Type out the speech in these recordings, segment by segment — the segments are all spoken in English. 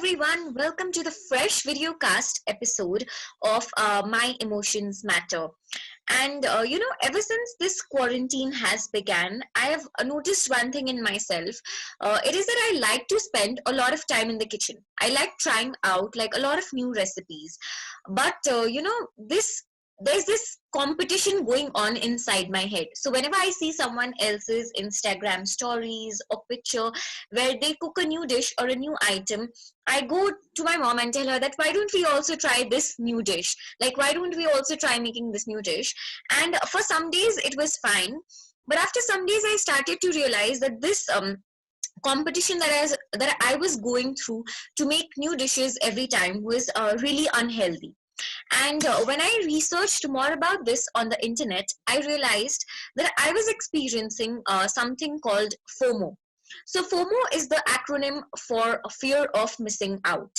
everyone, welcome to the fresh video cast episode of My Emotions Matter. Ever since this quarantine has begun, I have noticed one thing in myself. It is that I like to spend a lot of time in the kitchen. I like trying out like a lot of new recipes. But there's this competition going on inside my head. So whenever I see someone else's Instagram stories or picture where they cook a new dish or a new item, I go to my mom and tell her that why don't we also try this new dish? Like, why don't we also try making this new dish? And for some days it was fine, but after some days I started to realize that this competition that I was going through to make new dishes every time was really unhealthy. And when I researched more about this on the internet, I realized that I was experiencing something called FOMO. So, FOMO is the acronym for fear of missing out.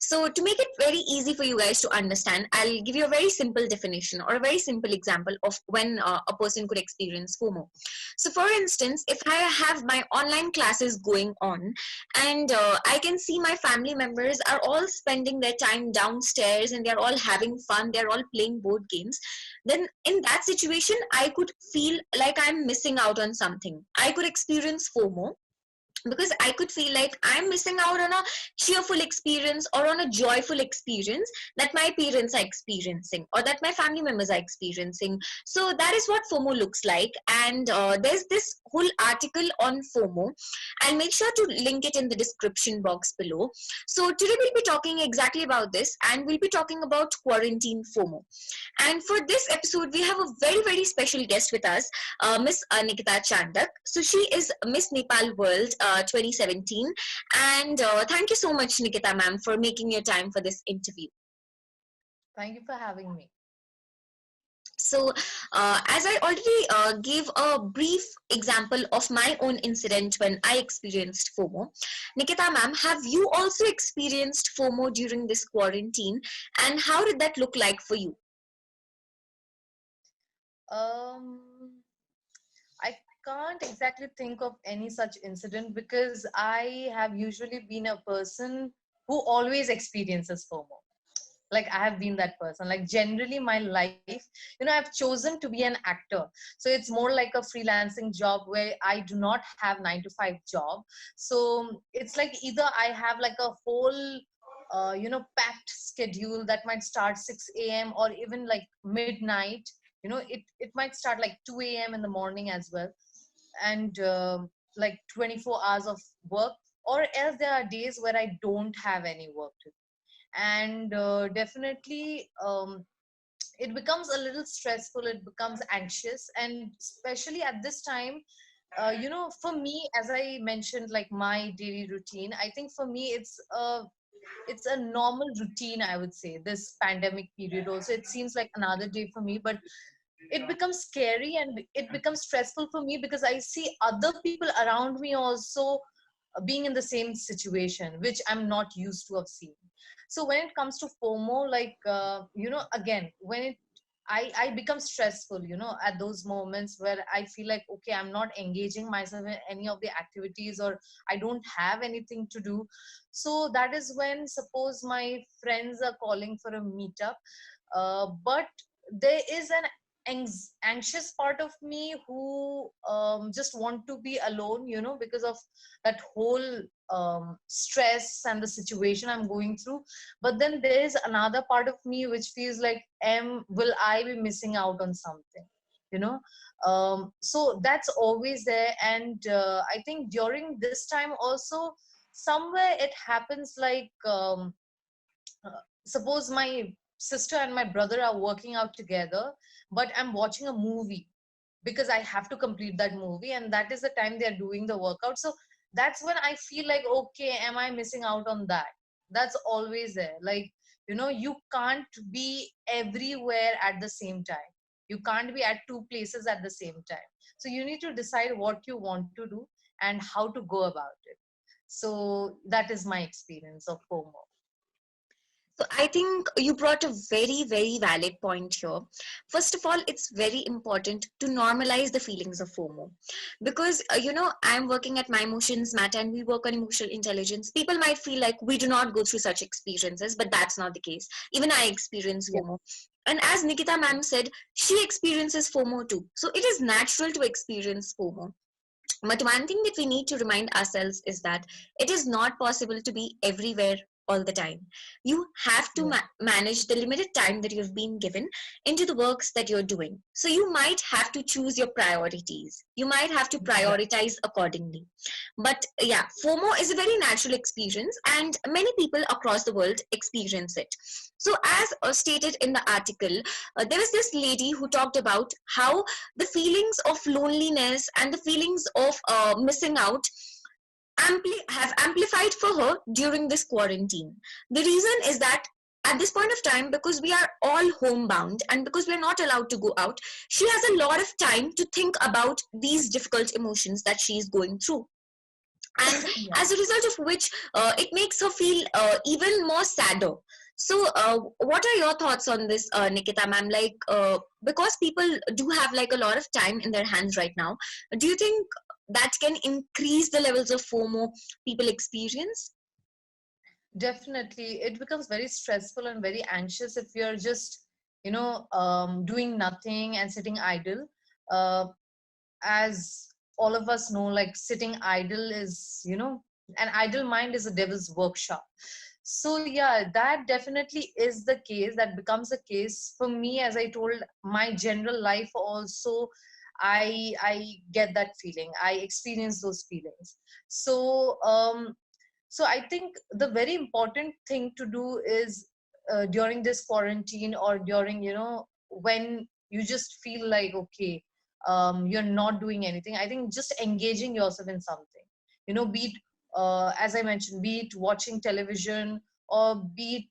So, to make it very easy for you guys to understand, I'll give you a very simple definition or a very simple example of when a person could experience FOMO. So, for instance, if I have my online classes going on and I can see my family members are all spending their time downstairs and they're all having fun, they're all playing board games, then in that situation, I could feel like I'm missing out on something. I could experience FOMO because I could feel like I'm missing out on a cheerful experience or on a joyful experience that my parents are experiencing or that my family members are experiencing. So that is what FOMO looks like. And there's this whole article on FOMO. I'll make sure to link it in the description box below. So today we'll be talking exactly about this, and we'll be talking about quarantine FOMO. And for this episode, we have a very, very special guest with us, Miss Nikita Chandak. So she is Miss Nepal World 2017. And thank you so much, Nikita ma'am, for making your time for this interview. Thank you for having me. So, as I already gave a brief example of my own incident when I experienced FOMO, Nikita ma'am, have you also experienced FOMO during this quarantine? And how did that look like for you? Um, I can't exactly think of any such incident because I have usually been a person who always experiences FOMO. Like I have been that person. Like generally my life, I've chosen to be an actor. So it's more like a freelancing job where I do not have 9 to 5 job. So it's like either I have like a whole packed schedule that might start 6 a.m. or even like midnight. It might start like 2 a.m. in the morning as well, and like 24 hours of work, or else there are days where I don't have any work to do. And definitely it becomes a little stressful, it becomes anxious, and especially at this time, for me, as I mentioned, like my daily routine, I think for me it's a normal routine, I would say. This pandemic period also, it seems like another day for me, but it becomes scary and it becomes stressful for me because I see other people around me also being in the same situation, which I'm not used to of seeing. So when it comes to FOMO, like again, when I become stressful, at those moments where I feel like, okay, I'm not engaging myself in any of the activities, or I don't have anything to do. So that is when, suppose my friends are calling for a meetup, but there is an anxious part of me who just want to be alone, because of that whole stress and the situation I'm going through. But then there is another part of me which feels like, will I be missing out on something? You know, so that's always there. And I think during this time also, somewhere it happens like, suppose my sister and my brother are working out together, but I'm watching a movie because I have to complete that movie, and that is the time they're doing the workout. So that's when I feel like, okay, am I missing out on that? That's always there. Like, you can't be everywhere at the same time. You can't be at two places at the same time. So you need to decide what you want to do and how to go about it. So that is my experience of FOMO. So I think you brought a very, very valid point here. First of all, it's very important to normalize the feelings of FOMO because, I'm working at My Emotions Matter and we work on emotional intelligence. People might feel like we do not go through such experiences, but that's not the case. Even I experience Yeah. FOMO. And as Nikita ma'am said, she experiences FOMO too. So it is natural to experience FOMO. But one thing that we need to remind ourselves is that it is not possible to be everywhere all the time. You have to Yeah. manage the limited time that you've been given into the works that you're doing. So you might have to choose your priorities. You might have to Right. prioritize accordingly. But yeah, FOMO is a very natural experience, and many people across the world experience it. So, as stated in the article, there was this lady who talked about how the feelings of loneliness and the feelings of missing out have amplified for her during this quarantine. The reason is that at this point of time, because we are all homebound and because we are not allowed to go out, she has a lot of time to think about these difficult emotions that she is going through. And Yeah. as a result of which, it makes her feel even more sadder. So, what are your thoughts on this, Nikita ma'am? Like, because people do have like a lot of time in their hands right now, do you think that can increase the levels of FOMO people experience? Definitely, it becomes very stressful and very anxious if you're just, doing nothing and sitting idle. Uh, as all of us know, like sitting idle is, an idle mind is a devil's workshop. So yeah, that definitely is the case. That becomes the case for me. As I told, my general life also, I get that feeling. I experience those feelings. So so I think the very important thing to do is, during this quarantine, or during, when you just feel like, okay, you're not doing anything, I think just engaging yourself in something, be it, as I mentioned, be it watching television, or be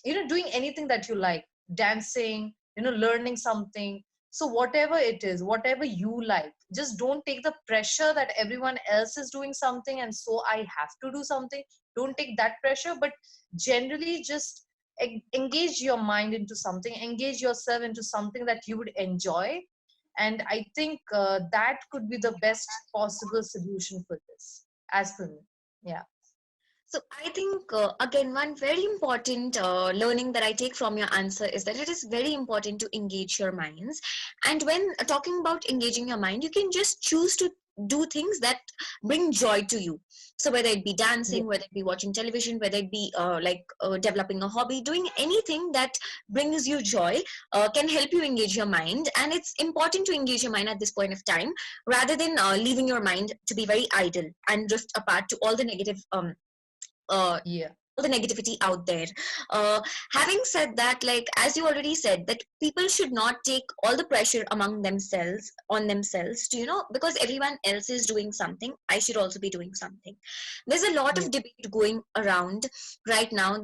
it, doing anything that you like, dancing, learning something. So whatever it is, whatever you like, just don't take the pressure that everyone else is doing something and so I have to do something. Don't take that pressure, but generally just engage your mind into something, engage yourself into something that you would enjoy. And I think that could be the best possible solution for this, as per me. Yeah. So I think again one very important learning that I take from your answer is that it is very important to engage your minds. And when talking about engaging your mind, you can just choose to do things that bring joy to you. So whether it be Yeah. dancing, whether it be watching television, whether it be developing a hobby, doing anything that brings you joy can help you engage your mind. And it's important to engage your mind at this point of time rather than leaving your mind to be very idle and drift apart to all the negative uh, Yeah. all the negativity out there. uh, Having said that, like as you already said, that people should not take all the pressure among themselves on themselves to, because everyone else is doing something, I should also be doing something. There's a lot Yeah. of debate going around right now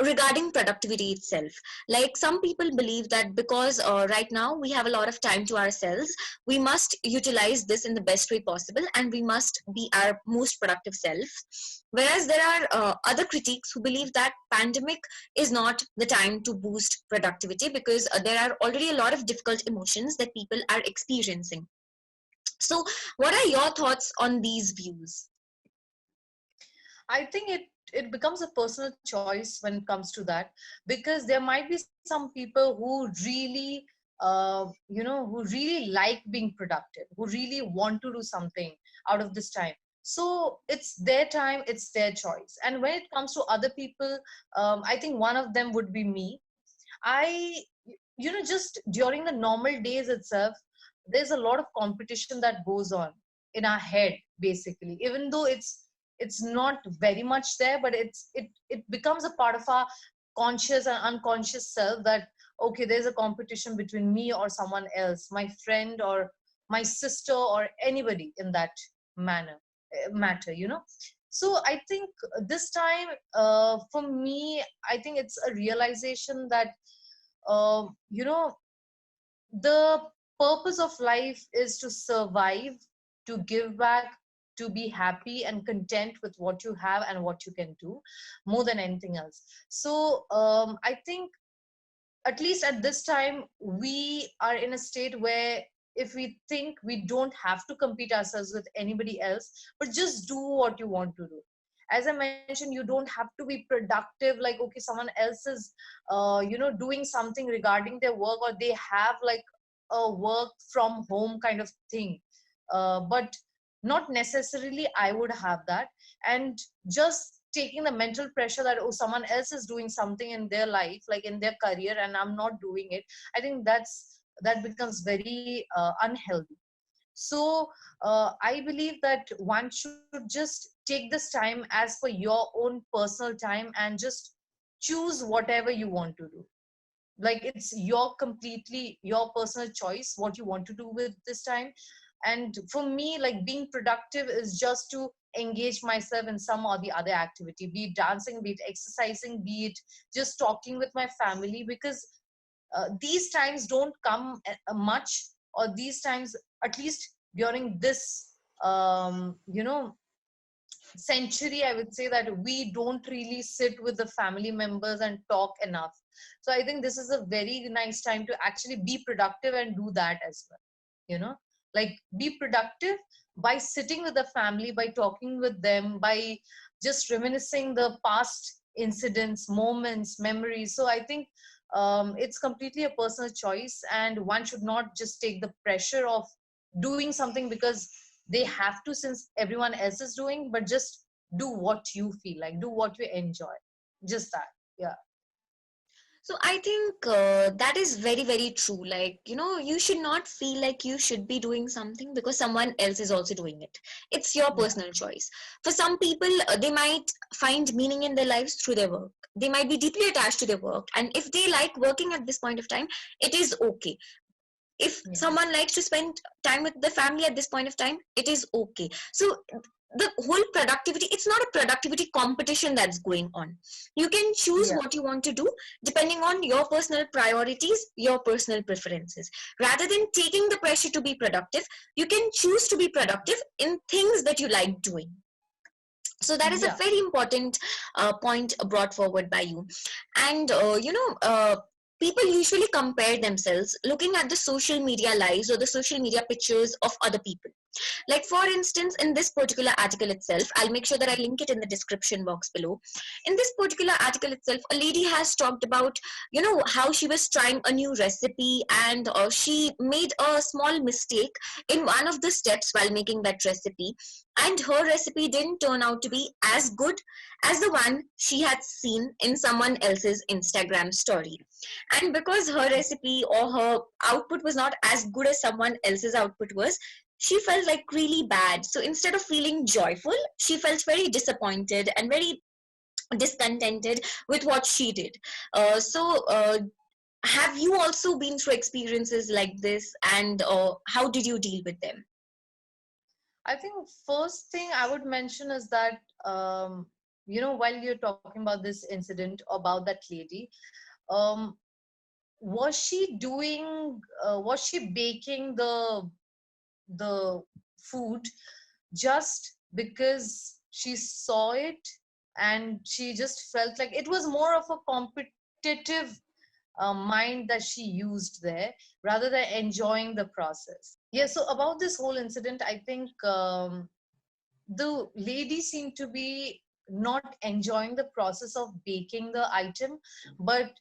regarding productivity itself. Like some people believe that because right now we have a lot of time to ourselves, we must utilize this in the best way possible and we must be our most productive self. Whereas there are other critics who believe that pandemic is not the time to boost productivity because there are already a lot of difficult emotions that people are experiencing. So what are your thoughts on these views? I think it becomes a personal choice when it comes to that, because there might be some people who really, who really like being productive, who really want to do something out of this time. So it's their time, it's their choice. And when it comes to other people, I think one of them would be me. I, just during the normal days itself, there's a lot of competition that goes on in our head, basically, even though it's not very much there, but it becomes a part of our conscious and unconscious self that, okay, there's a competition between me or someone else, my friend or my sister or anybody in that matter, so I think this time, for me, I think it's a realization that, you know the purpose of life is to survive, to give back, to be happy and content with what you have and what you can do more than anything else. So I think at least at this time we are in a state where if we think we don't have to compete ourselves with anybody else, but just do what you want to do. As I mentioned, you don't have to be productive, like okay, someone else is doing something regarding their work, or they have like a work from home kind of thing, but not necessarily I would have that. And just taking the mental pressure that oh, someone else is doing something in their life, like in their career, and I'm not doing it, I think that becomes very unhealthy. So I believe that one should just take this time as for your own personal time and just choose whatever you want to do. Like it's your completely your personal choice what you want to do with this time. And for me, like being productive is just to engage myself in some or the other activity, be it dancing, be it exercising, be it just talking with my family, because these times don't come much, or these times, at least during this century, I would say that we don't really sit with the family members and talk enough. So I think this is a very nice time to actually be productive and do that as well. you know like be productive by sitting with the family, by talking with them, by just reminiscing the past incidents, moments, memories. So I think it's completely a personal choice, and one should not just take the pressure of doing something because they have to, since everyone else is doing, but just do what you feel like, do what you enjoy, just that. Yeah. So I think that is very, very true. Like, you should not feel like you should be doing something because someone else is also doing it. It's your Yeah. personal choice. For some people, they might find meaning in their lives through their work. They might be deeply attached to their work. And if they like working at this point of time, it is okay. If Yeah. someone likes to spend time with the family at this point of time, it is okay. So the whole productivity, it's not a productivity competition that's going on. You can choose Yeah. what you want to do depending on your personal priorities, your personal preferences. Rather than taking the pressure to be productive, you can choose to be productive in things that you like doing. So that is a Yeah. very important point brought forward by you. And people usually compare themselves looking at the social media lives or the social media pictures of other people. Like, for instance, in this particular article itself, I'll make sure that I link it in the description box below. In this particular article itself, a lady has talked about, how she was trying a new recipe, and she made a small mistake in one of the steps while making that recipe. And her recipe didn't turn out to be as good as the one she had seen in someone else's Instagram story. And because her recipe or her output was not as good as someone else's output was, she felt like really bad. So instead of feeling joyful, she felt very disappointed and very discontented with what she did. Have you also been through experiences like this, and how did you deal with them? I think first thing I would mention is that while you're talking about this incident about that lady, um, was she baking the food just because she saw it and she just felt like it was more of a competitive mind that she used there rather than enjoying the process? Yeah, so about this whole incident, I think the lady seemed to be not enjoying the process of baking the item, but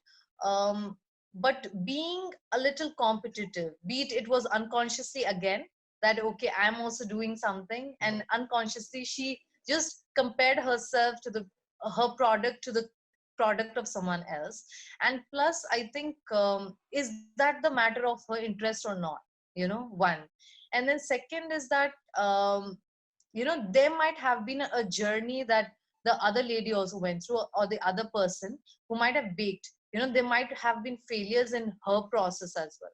um, but being a little competitive, be it was unconsciously again that okay, I'm also doing something, and unconsciously she just compared herself to the her product to the product of someone else. And plus I think is that the matter of her interest or not, one. And then second is that there might have been a journey that the other lady also went through, or the other person who might have baked, there might have been failures in her process as well.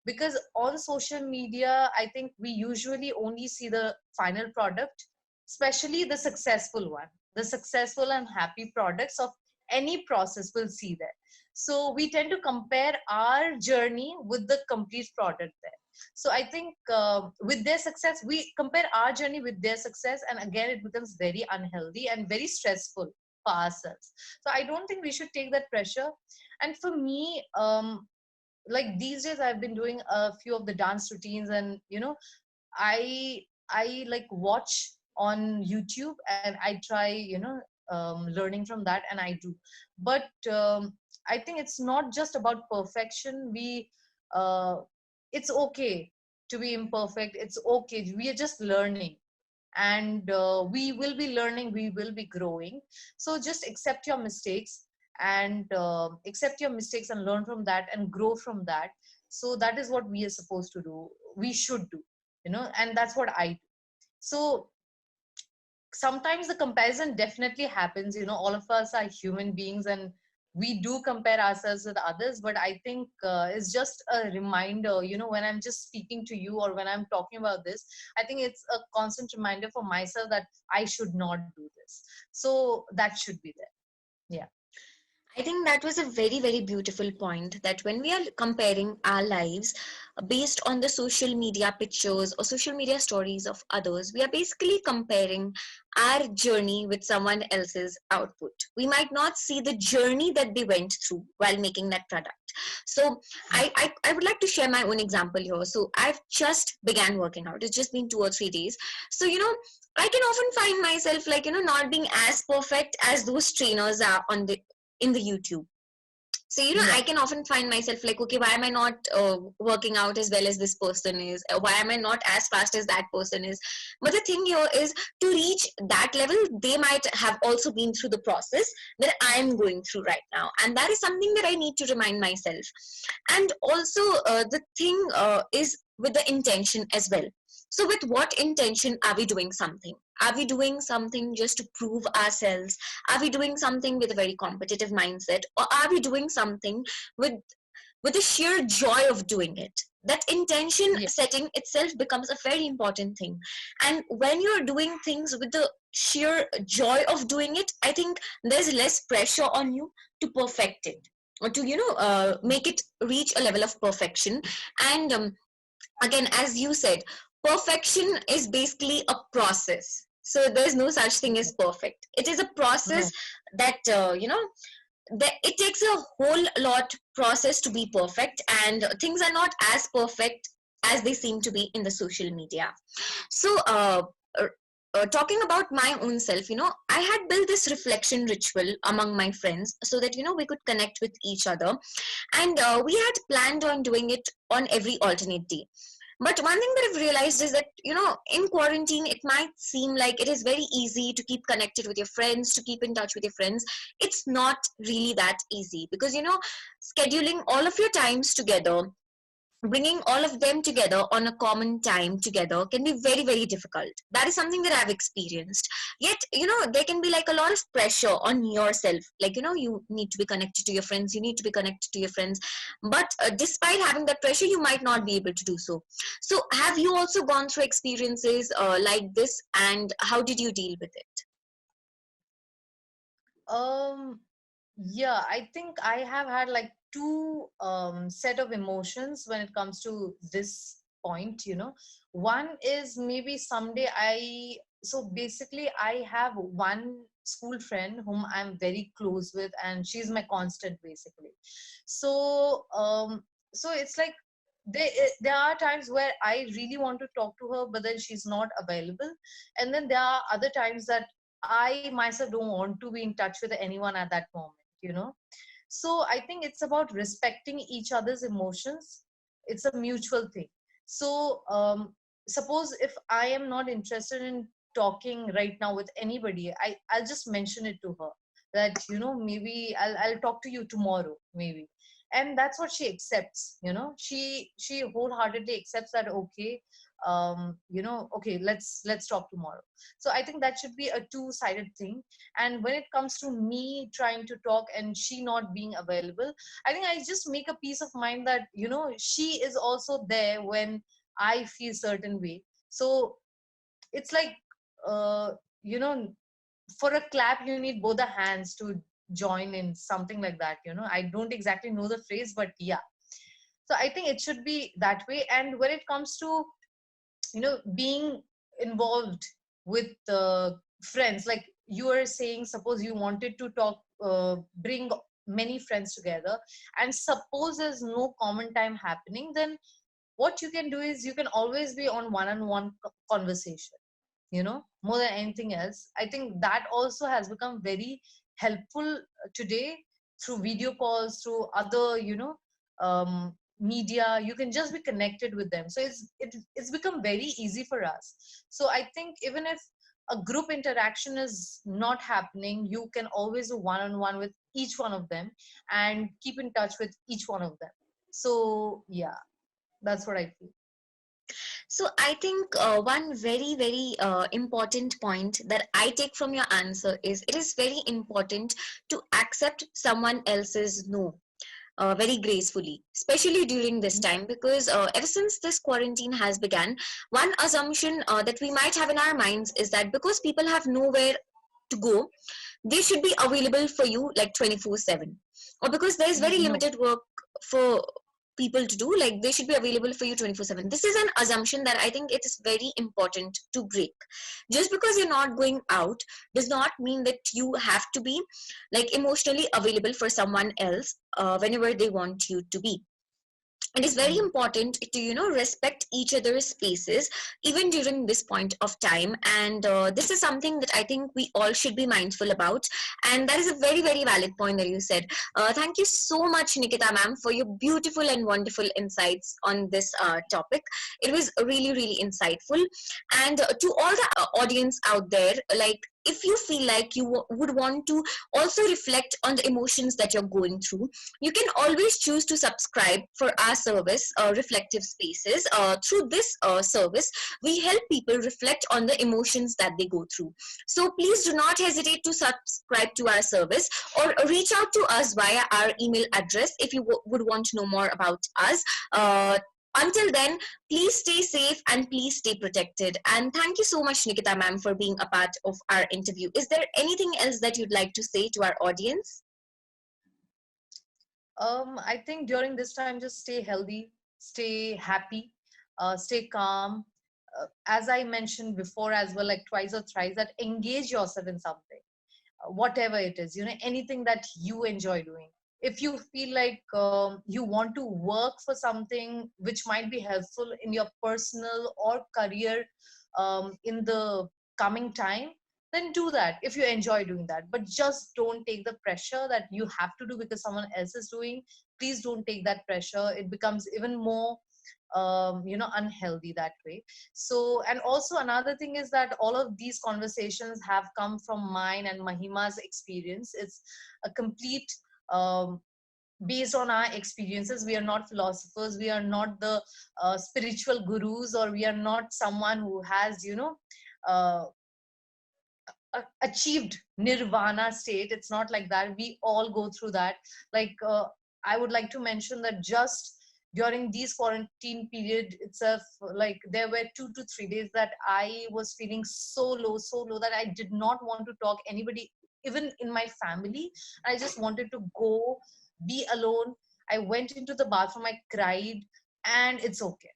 Because on social media, I think we usually only see the final product, especially the successful one, the successful and happy products of any process we'll see there. So we tend to compare our journey with the complete product there. So I think with their success, we compare our journey with their success, and again it becomes very unhealthy and very stressful for ourselves. So I don't think we should take that pressure. And for me, like these days I've been doing a few of the dance routines, and I like watch on YouTube, and I try, learning from that, and I do. But I think it's not just about perfection. Uh, it's okay to be imperfect. It's okay. We are just learning, and we will be learning. We will be growing. So just accept your mistakes, and learn from that and grow from that. So that is what we are supposed to do. We should do, and that's what I do. So sometimes the comparison definitely happens. All of us are human beings, and we do compare ourselves with others. But I think it's just a reminder, when I'm just speaking to you or when I'm talking about this, I think it's a constant reminder for myself that I should not do this. So that should be there. Yeah. I think that was a very, very beautiful point, that when we are comparing our lives based on the social media pictures or social media stories of others, we are basically comparing our journey with someone else's output. We might not see the journey that they went through while making that product. So I would like to share my own example here. So I've just began working out. It's just been 2 or 3 days. So, I can often find myself like, not being as perfect as those trainers are on the in the YouTube. So, I Yeah. can often find myself like, okay, why am I not working out as well as this person is? Why am I not as fast as that person is? But the thing here is, to reach that level, they might have also been through the process that I'm going through right now. And that is something that I need to remind myself. And also, the thing is with the intention as well. So with what intention are we doing something? Are we doing something just to prove ourselves? Are we doing something with a very competitive mindset, or are we doing something with the sheer joy of doing it? That intention Yeah. setting itself becomes a very important thing. And when you're doing things with the sheer joy of doing it, I think there's less pressure on you to perfect it, or to make it reach a level of perfection. And again, as you said, perfection is basically a process. So there's no such thing as perfect. It is a process No. that that it takes a whole lot process to be perfect, and things are not as perfect as they seem to be in the social media. So uh, talking about my own self, I had built this reflection ritual among my friends so that we could connect with each other. And we had planned on doing it on every alternate day. But one thing that I've realized is that, in quarantine, it might seem like it is very easy to keep connected with your friends, to keep in touch with your friends. It's not really that easy, because, scheduling all of your times together, bringing all of them together on a common time together, can be very, very difficult. That is something that I've experienced. Yet, there can be like a lot of pressure on yourself. Like, you need to be connected to your friends, you need to be connected to your friends. But despite having that pressure, you might not be able to do so. So have you also gone through experiences like this, and how did you deal with it? Um, yeah, I think I have had like two set of emotions when it comes to this point. One is maybe someday so basically I have one school friend whom I'm very close with, and she's my constant basically. So so it's like there are times where I really want to talk to her, but then she's not available. And then there are other times that I myself don't want to be in touch with anyone at that moment. So I think it's about respecting each other's emotions. It's a mutual thing. So suppose if I am not interested in talking right now with anybody, I'll just mention it to her that maybe I'll talk to you tomorrow maybe. And that's what she accepts. She wholeheartedly accepts that, okay, okay, let's talk tomorrow. So I think that should be a two-sided thing. And when it comes to me trying to talk and she not being available, I think I just make a peace of mind that she is also there when I feel certain way. So it's like uh, you know for a clap you need both the hands to join in, something like that. I don't exactly know the phrase, but yeah. So I think it should be that way. And when it comes to, being involved with friends, like you were saying, suppose you wanted to bring many friends together, and suppose there's no common time happening, then what you can do is you can always be on one-on-one conversation, more than anything else. I think that also has become very helpful today, through video calls, through other, media. You can just be connected with them, so it's become very easy for us. So I think even if a group interaction is not happening, you can always do one-on-one with each one of them and keep in touch with each one of them. So yeah, that's what I feel. So I think one very, very important point that I take from your answer is it is very important to accept someone else's no very gracefully, especially during this time, because ever since this quarantine has begun, one assumption that we might have in our minds is that because people have nowhere to go, they should be available for you like 24/7, or because there is very No. limited work for people to do, like they should be available for you 24/7. This is an assumption that I think it is very important to break. Just because you're not going out does not mean that you have to be like emotionally available for someone else whenever they want you to be. It is very Mm. important to respect each other's spaces even during this point of time, and this is something that I think we all should be mindful about. And that is a very, very valid point that you said. Thank you so much, Nikita ma'am, for your beautiful and wonderful insights on this topic. It was really, really insightful. And to all the audience out there, like, if you feel like you would want to also reflect on the emotions that you're going through, you can always choose to subscribe for our service, Reflective Spaces. Through this service, we help people reflect on the emotions that they go through. So please do not hesitate to subscribe to our service, or reach out to us via our email address if you would want to know more about us. Until then, please stay safe and please stay protected. And thank you so much, Nikita ma'am, for being a part of our interview. Is there anything else that you'd like to say to our audience? I think during this time, just stay healthy, stay happy, stay calm. As I mentioned before as well, like twice or thrice, that engage yourself in something, whatever it is, anything that you enjoy doing. If you feel like you want to work for something which might be helpful in your personal or career in the coming time, then do that if you enjoy doing that. But just don't take the pressure that you have to do because someone else is doing. Please don't take that pressure. It becomes even more unhealthy that way. So, and also another thing is that all of these conversations have come from mine and Mahima's experience. It's a complete um, based on our experiences. We are not philosophers, we are not the spiritual gurus, or we are not someone who has uh, achieved nirvana state. It's not like that. We all go through that. Like I would like to mention that just during these quarantine period itself, like there were 2 to 3 days that I was feeling so low that I did not want to talk anybody, even in my family. I just wanted to go be alone. I went into the bathroom, I cried, and it's okay.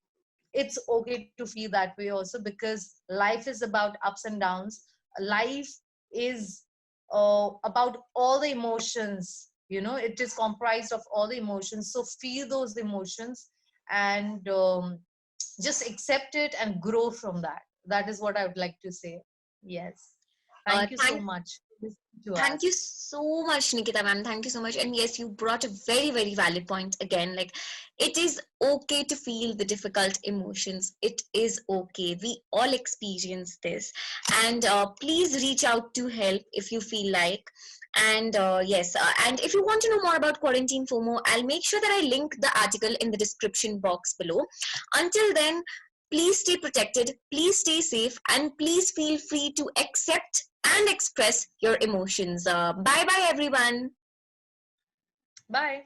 It's okay to feel that way also, because life is about ups and downs. Life is about all the emotions. It is comprised of all the emotions, so feel those emotions, and just accept it and grow from that. That is what I would like to say. Yes, thank you so Thank much for listening to Thank you us. so much, Nikita ma'am. Thank you so much. And yes, you brought a very, very valid point again. Like, it is okay to feel the difficult emotions. It is okay. We all experience this. And please reach out to help if you feel like. And yes, and if you want to know more about quarantine FOMO, I'll make sure that I link the article in the description box below. Until then, please stay protected, please stay safe, and please feel free to accept and express your emotions. Bye bye, everyone. Bye.